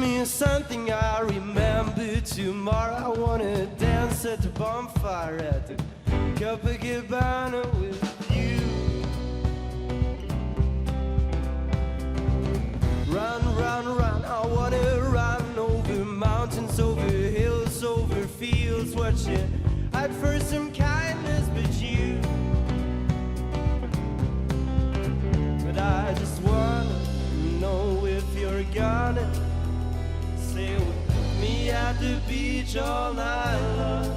me something I remember tomorrow. I wanna dance at the bonfire at the Copacabana with you. Run, run, run, I wanna run over mountains, over hills, over fields, watching out for some kindness but you. But I just wanna know if you're gonna stay with me at the beach all night long.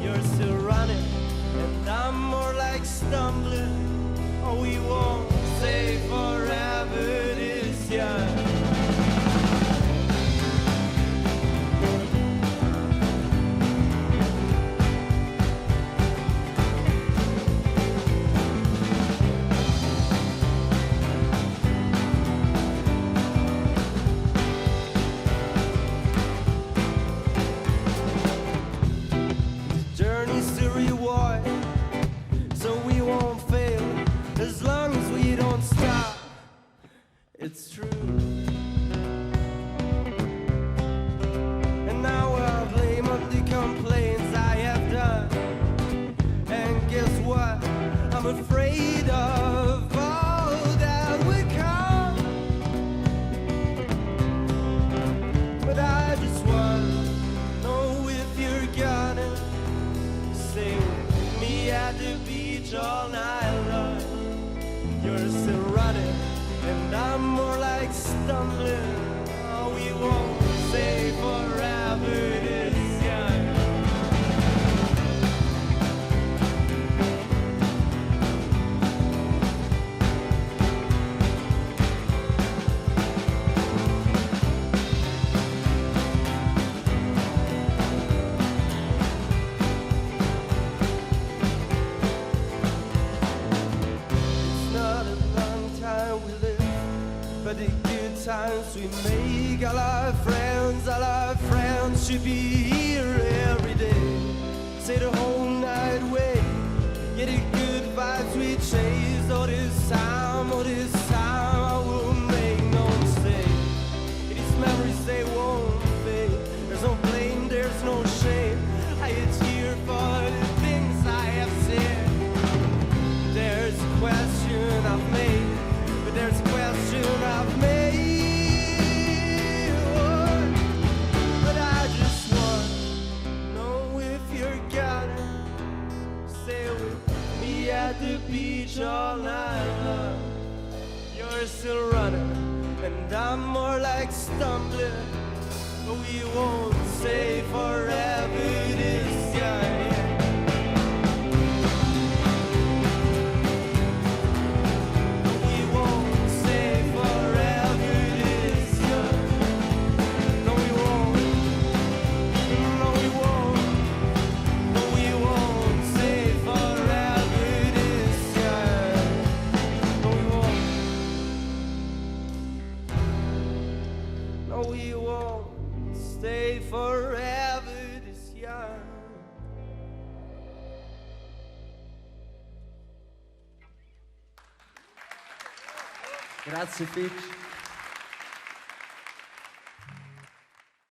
You're still running and I'm more like stumbling. Oh, we won't stay forever this young. It's true. And now I'll blame on the complaints I have done. And guess what? I'm afraid of all that will come. But I just want to know if you're gonna stay with me at the beach all night long. You're still running and I'm more like stumbling. Oh, we won't stay forever this young. It's not a long time we live, but the good times we make. All our friends should be here every day. Say the whole night away, get the good vibes we chase. All this time I will make no mistake. These memories, they won't fade. There's no blame, there's no shame. I am here for the things I have said. There's a question I've made, but there's a question I've made. But I just want to know if you're gonna stay with me at the beach all night long. You're still running and I'm more like stumbling. But we won't stay forever this young. We won't stay forever this young. Grazie Fitch.